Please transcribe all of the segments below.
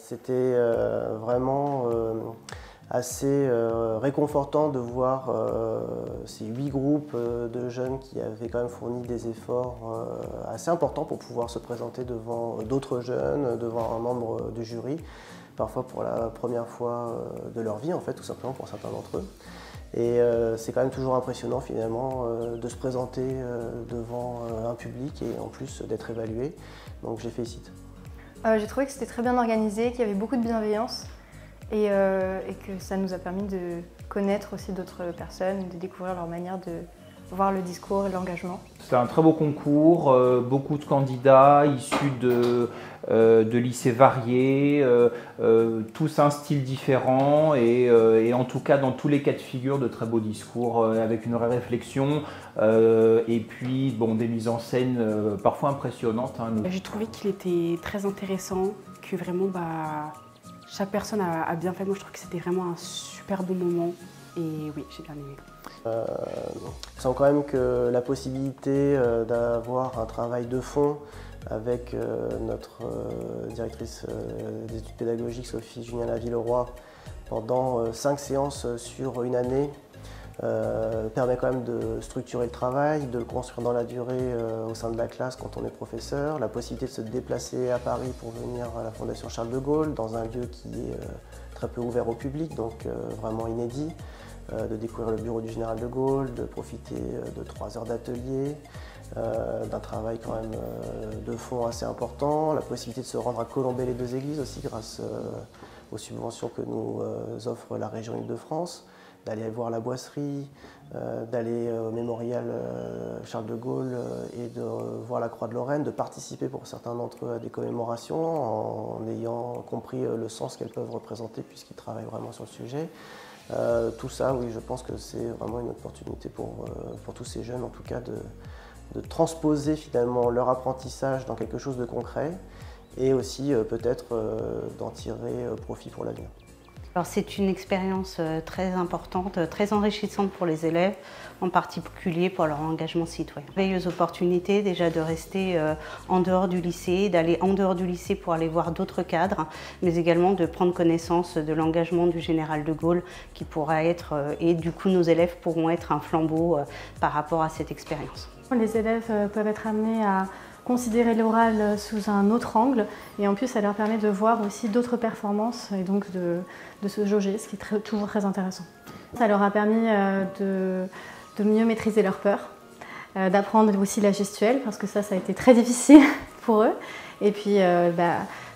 C'était vraiment assez réconfortant de voir ces 8 groupes de jeunes qui avaient quand même fourni des efforts assez importants pour pouvoir se présenter devant d'autres jeunes, devant un membre du jury, parfois pour la première fois de leur vie en fait, tout simplement pour certains d'entre eux. Et c'est quand même toujours impressionnant finalement de se présenter devant un public et en plus d'être évalué, donc je les félicite. J'ai trouvé que c'était très bien organisé, qu'il y avait beaucoup de bienveillance et que ça nous a permis de connaître aussi d'autres personnes, de découvrir leur manière de voir le discours et l'engagement. C'était un très beau concours, beaucoup de candidats issus de lycées variés, tous un style différent et en tout cas dans tous les cas de figure de très beaux discours avec une vraie réflexion et puis bon, des mises en scène parfois impressionnantes. Hein. J'ai trouvé qu'il était très intéressant, que vraiment chaque personne a bien fait. Moi je trouve que c'était vraiment un super bon moment et oui, j'ai bien aimé. Je sens quand même que la possibilité d'avoir un travail de fond avec notre directrice des études pédagogiques, Sophie Julien-Lavilleroy, pendant 5 séances sur une année, permet quand même de structurer le travail, de le construire dans la durée au sein de la classe quand on est professeur, la possibilité de se déplacer à Paris pour venir à la Fondation Charles de Gaulle, dans un lieu qui est très peu ouvert au public, donc vraiment inédit. De découvrir le bureau du général de Gaulle, de profiter de 3 heures d'atelier, d'un travail quand même de fond assez important, la possibilité de se rendre à Colombey-les-Deux-Églises aussi grâce aux subventions que nous offre la région Île-de-France, d'aller voir la boisserie, d'aller au mémorial Charles de Gaulle et de voir la Croix de Lorraine, de participer pour certains d'entre eux à des commémorations en ayant compris le sens qu'elles peuvent représenter puisqu'ils travaillent vraiment sur le sujet. Tout ça, oui, je pense que c'est vraiment une opportunité pour tous ces jeunes, en tout cas, de transposer finalement leur apprentissage dans quelque chose de concret et aussi peut-être d'en tirer profit pour l'avenir. Alors c'est une expérience très importante, très enrichissante pour les élèves, en particulier pour leur engagement citoyen. Merveilleuse opportunité déjà de rester en dehors du lycée, d'aller en dehors du lycée pour aller voir d'autres cadres, mais également de prendre connaissance de l'engagement du général de Gaulle qui pourra être, et du coup nos élèves pourront être un flambeau par rapport à cette expérience. Les élèves peuvent être amenés à considérer l'oral sous un autre angle et en plus ça leur permet de voir aussi d'autres performances et donc de se jauger, ce qui est toujours très intéressant. Ça leur a permis de mieux maîtriser leur peur, d'apprendre aussi la gestuelle parce que ça a été très difficile pour eux et puis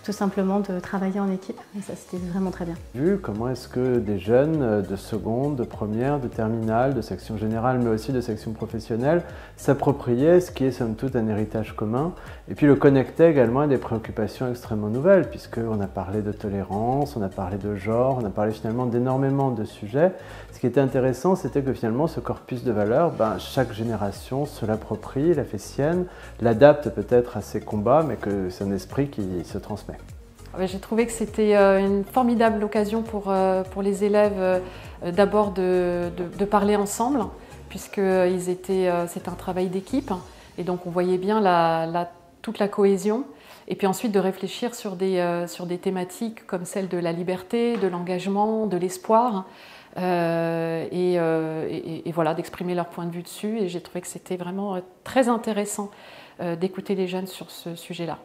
tout simplement de travailler en équipe et ça c'était vraiment très bien. Vu comment est-ce que des jeunes de seconde, de première, de terminale, de section générale mais aussi de section professionnelle s'appropriaient ce qui est somme toute un héritage commun et puis le connectaient également à des préoccupations extrêmement nouvelles puisqu'on a parlé de tolérance, on a parlé de genre, on a parlé finalement d'énormément de sujets. Ce qui était intéressant c'était que finalement ce corpus de valeurs, chaque génération se l'approprie, la fait sienne, l'adapte peut-être à ses combats mais que c'est un esprit qui se transmet. J'ai trouvé que c'était une formidable occasion pour les élèves d'abord de parler ensemble, puisque c'est un travail d'équipe, et donc on voyait bien toute la cohésion, et puis ensuite de réfléchir sur des thématiques comme celle de la liberté, de l'engagement, de l'espoir, et voilà, d'exprimer leur point de vue dessus, et j'ai trouvé que c'était vraiment très intéressant d'écouter les jeunes sur ce sujet-là.